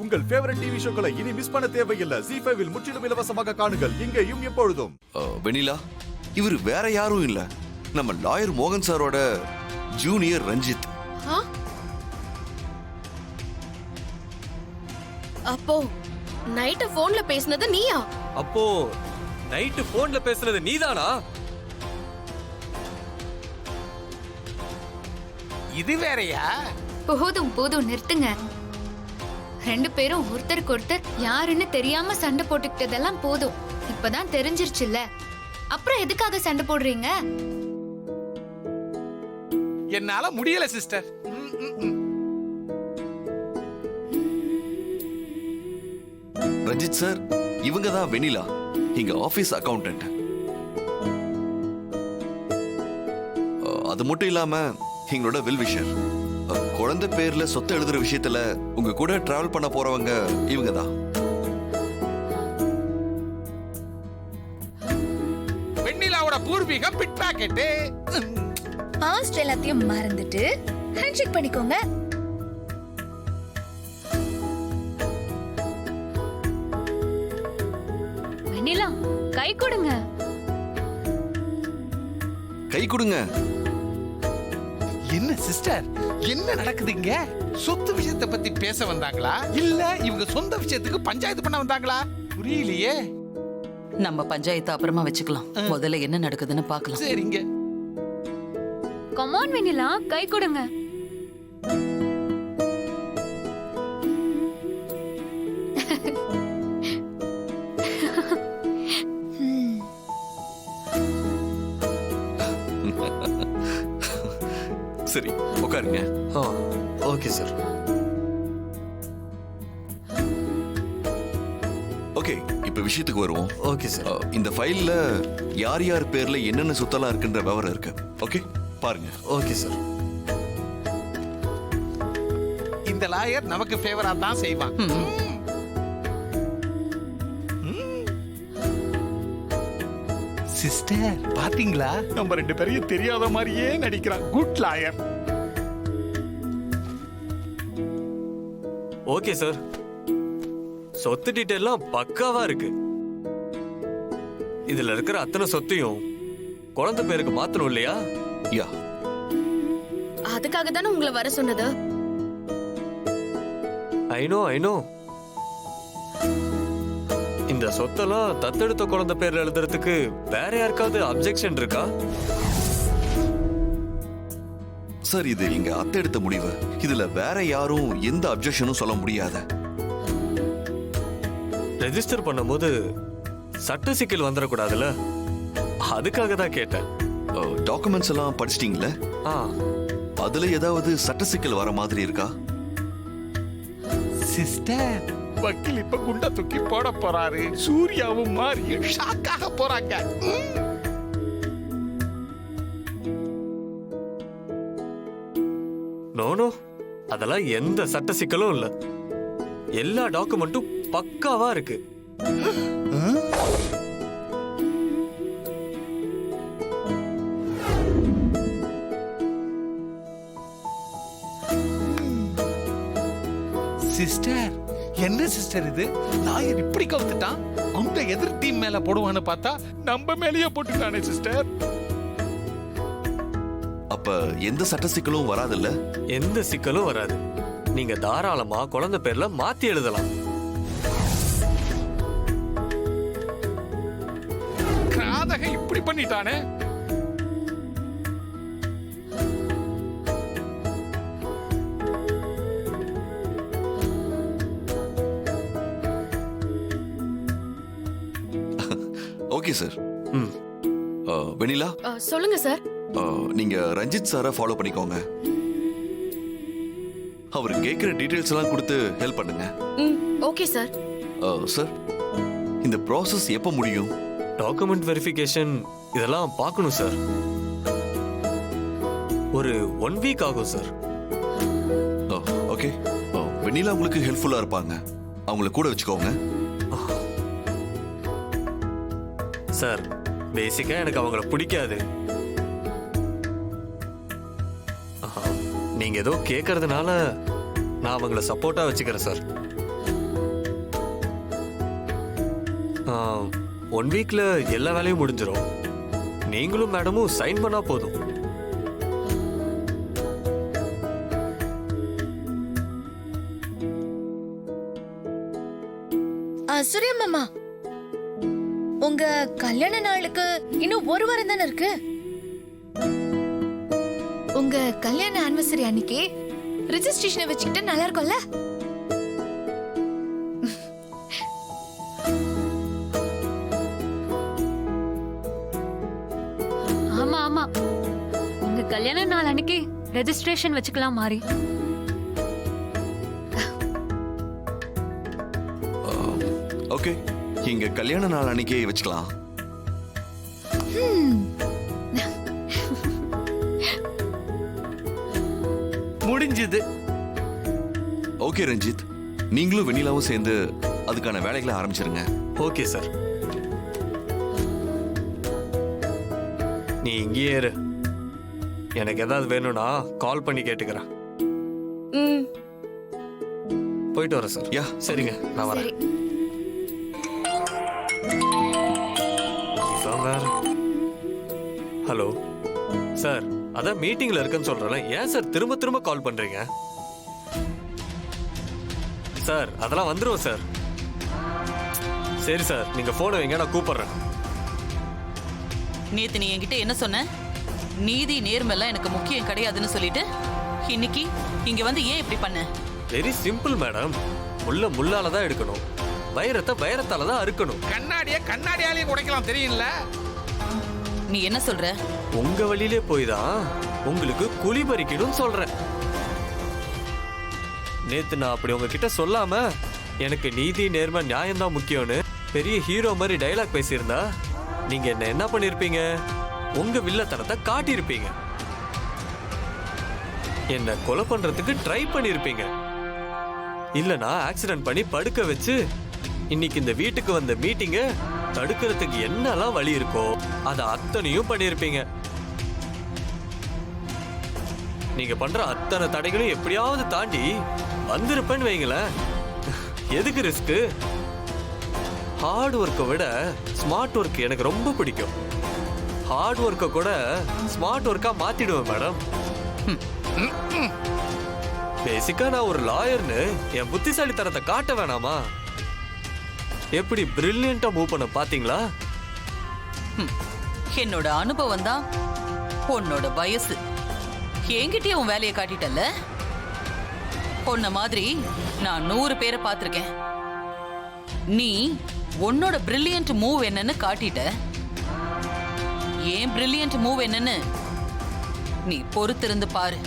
உங்கள் favourite TV ஷோக்களை இனி miss பண்ண தேவையில்லை. ZEE5 இல் முற்றிலும் இலவசமாக காணுங்கள், இங்கேயும் எப்பொழுதும். வெண்ணிலா, இவர் வேற யாரும் இல்ல, நம்ம லாயர் மோகன் சாரோட ஜூனியர் ரஞ்சித். அப்போ நைட் போன்ல பேசுனது நீயா? அப்போ நைட் போன்ல பேசுனது நீதானா? இது வேறயா? போதும் போதும் நிறுத்துங்க. ரெண்டு பேரும் ஒருத்தருக்கு ஒருத்தர் யாருன்னு தெரியாம சண்டை போட்டுக்கிட்டதெல்லாம் போதும். இப்பதான் தெரிஞ்சிருச்சுல்ல, அப்புறம் எதுக்காக சண்டை போடுறீங்க? என்னால முடியல சிஸ்டர். ரஞ்சித் சார், இவங்க தான் வெண்ணிலா, இங்க ஆபீஸ் அக்கவுண்டன்ட். அது மட்டும் இல்லாம எங்களோட வெல்விஷர். குழந்தை பேர்ல சொத்து எழுதுற விஷயத்துல உங்க கூட டிராவல் பண்ண போறவங்க இவங்க தான். வெண்ணிலாவோட பூர்வீகம் பிட் பாக்கெட். பாஸ்ட் எல்லாத்தையும் மறந்துட்டு ஹேண்ட்ஷேக் பண்ணிக்கோங்க. வெண்ணிலா, கை கொடுங்க. கை கொடுங்க. என்ன சிஸ்டர், என்ன நடக்குதுங்க? சொத்து விஷயத்தை பத்தி பேச வந்தாங்களா இல்ல இவங்க சொந்த விஷயத்துக்கு பஞ்சாயத்து பண்ண வந்தாங்களா? புரியலையே. நம்ம பஞ்சாயத்து அப்புறமா வச்சுக்கலாம், முதல்ல என்ன நடக்குதுன்னு பார்க்கலாம். சரிங்க. கம் ஆன் வெண்ணிலா, கை கொடுங்க. சரி, உட்காருங்க. Okay sir. ஓகே, இப்ப விஷயத்துக்கு வருவோம். Okay sir. இந்த ஃபைல்ல யார் யார் பேர்ல என்னென்ன சொத்தெல்லாம் இருக்குன்ற விவரம் இருக்கு. ஓகே, பாருங்க. Okay sir. இந்த லாயர் நமக்கு ஃபேவரா தான் செய்வான். சிஸ்டர் பாத்தீங்களா, நம்ம ரெண்டு பேரையும் தெரியாத மாதிரியே நடிக்கிறான். Good lawyer. Okay sir. சொத்து டீடைல்லாம் பக்காவா இருக்கு. இதுல இருக்கிற அத்தனை சொத்தையும் குழந்தை பேருக்கு மாத்தணும் இல்லையா? யா, அதுக்காக தானே உங்களை வர சொன்னது. I know. இந்த சொத்தெல்லாம் தத்தெடுத்த குழந்தை பேர்ல எழுதுறதுக்கு வேற யாருக்காவது அப்ஜெக்ஷன் இருக்கா? சார், இது எங்க அத்தை எடுத்த முடிவு. இதுல வேற யாரும் எந்த அப்ஜெக்ஷனும் சொல்ல முடியாது. ரெஜிஸ்டர் பண்ணும்போது சட்ட சிக்கல் வந்துடக்கூடாதுல்ல, அதுக்காக தான் கேட்டேன். டாக்குமெண்ட்ஸ் எல்லாம் படிச்சிட்டீங்களா? அதுல ஏதாவது சட்ட சிக்கல் வர மாதிரி இருக்கா? சிஸ்டர், வக்கீல் இப்ப குண்டா தூக்கி போட போறாரு. சூர்யாவும் மாறியும் ஷாக்காக போறாங்க. நோ, அதெல்லாம் எந்த சட்ட சிக்கலும் இல்ல. எல்லா டாக்குமெண்ட்டும் பக்காவா இருக்கு. சிஸ்டர், என்ன சிஸ்டர் இது? லாயர் இப்படி கவுத்துட்டான். குண்டை எதிர் டீம் மேல போடுவான்னு பார்த்தா நம்ம மேலேயே போட்டுட்டானே சிஸ்டர். அப்ப எந்த சட்ட சிக்கலும் வராதுல்ல? எந்த சிக்கலும் வராது. நீங்க தாராளமா குழந்தை பேர்ல மாத்தி எழுதலாம். கிராதக இப்படி பண்ணிட்டானே. Okay sir. வெண்ணிலா, சொல்லுங்க சார். நீங்க ரஞ்சித் சாரை ஃபாலோ பண்ணிக்கோங்க. அவர் கேட்கிற டீடைல்ஸ் எல்லாம் கொடுத்து ஹெல்ப் பண்ணுங்க. Okay sir. சார், இந்த ப்ராசஸ் எப்போ முடியும்? டாக்குமெண்ட் வெரிஃபிகேஷன் இதெல்லாம் பார்க்கணும் சார். ஒரு 1 வீக் ஆகும் சார். ஓகே, வெண்ணிலா உங்களுக்கு ஹெல்ப்ஃபுல்லா இருப்பாங்க, அவங்கள கூட வச்சுக்கோங்க. சார், பேசிக்கா எனக்கு அவங்கள பிடிக்காது. நீங்க ஏதோ கேட்கறதுனால நான் அவங்கள சப்போர்ட்டா வச்சுக்கிறேன் சார். 1 வீக்ல எல்லா வேலையும் முடிஞ்சிடும். நீங்களும் மேடமும் சைன் பண்ணா போதும். சூர்யா மாமா, உங்க கல்யாண நாளுக்கு இன்னும் 1 வாரம் தானே இருக்கு. உங்க கல்யாண ஆனிவர்சரி அன்னைக்கு ரெஜிஸ்ட்ரேஷனை வச்சுக்கிட்டு நல்லா இருக்கும்ல? ஆமா ஆமா, உங்க கல்யாண நாள் அன்னைக்கு ரெஜிஸ்ட்ரேஷன் வச்சுக்கலாம் மாறி. ஓகே, இங்க கல்யாண நாள் அன்னைக்கே வச்சுக்கலாம். முடிஞ்சது. ஓகே ரஞ்சித், நீங்களும் வெண்ணிலாவும் சேர்ந்து அதுக்கான வேலைகளை ஆரம்பிச்சிருங்க. Okay sir. நீ இங்கேயே இரு. எனக்கு ஏதாவது வேணும்னா கால் பண்ணி கேட்டுக்கிறேன். ம். போயிட்டு வரேன் சார். யா, சரிங்க, நான் வரேன். ஹலோ சார், அதான் மீட்டிங்ல இருக்குன்னு சொல்றேன். ஏன் சார் திரும்ப திரும்ப கால் பண்றீங்க? சார் அதெல்லாம் வந்துருவோம் சார். சரி சார், நீங்க போனை வைங்க, நான் கூப்பிடுறேன். நேத்து நீ என்கிட்ட என்ன சொன்ன? நீதி நேர்மைலாம் எனக்கு முக்கியம் கிடையாதுன்னு சொல்லிட்டு இன்னைக்கு இங்க வந்து ஏன் இப்படி பண்ண? Very simple madam. முள்ள முள்ளால தான் எடுக்கணும், வைரத்தை வைரத்தால தான் அறுக்கணும். கண்ணாடியாலையும் உடைக்கலாம் தெரியும்ல? நீ என்ன சொல்ற? உங்க வழியிலே போய் தான் உங்களுக்கு குழி பறிக்கணும் சொல்றேன். நேத்து நான் அப்படி உங்ககிட்ட சொல்லாம எனக்கு நீதி நேர்மை நியாயம் தான் முக்கியம்னு பெரிய ஹீரோ மாதிரி டைலாக் பேசியிருந்தா நீங்க என்ன பண்ணிருப்பீங்க? உங்க வில்லத்தனத்தை காட்டியிருப்பீங்க. என்ன கொலை பண்றதுக்கு ட்ரை பண்ணிருப்பீங்க. இல்லனா ஆக்சிடென்ட் பண்ணி படுக்க வச்சு இன்னைக்கு இந்த வீட்டுக்கு வந்த மீட்டிங்க தடுக்கிறதுக்கு என்னெல்லாம் வழி இருக்கோ அதை அத்தனையும் பண்ணிருப்பீங்க. நீங்க பண்ற அத்தனை தடைகளும் எப்படியாவது தாண்டி வந்திருப்பேன்னு வைங்களேன். எதுக்கு ரிஸ்க்? ஹார்ட் ஒர்க்கை விட ஸ்மார்ட் ஒர்க் எனக்கு ரொம்ப பிடிக்கும். ஹார்ட் ஒர்க்கை கூட ஸ்மார்ட் ஒர்க்கா மாத்திடுவேன் மேடம். பேசிக்கா நான் ஒரு லாயர்னு என் புத்திசாலித்தனத்தை காட்ட வேணாமா? எப்படி பிரில்லியண்டா மூவ் பண்ண பாத்தீங்களா? என்னோட அனுபவம் தான் உன்னோட வயசு. என்கிட்டயே உன் வேலையை காட்டிட்டல்ல? உன்ன மாதிரி நான் 100 பேரை பார்த்திருக்கேன். நீ உன்னோட பிரில்லியன்ட் மூவ் என்னன்னு காட்டிட்ட. ஏன் பிரில்லியன்ட் மூவ் என்னன்னு நீ பொறுத்திருந்து பாரு.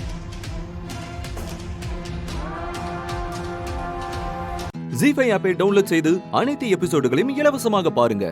ஜீ5 ஆப்பை டவுன்லோட் செய்து அனைத்து எபிசோடுகளையும் இலவசமாக பாருங்க.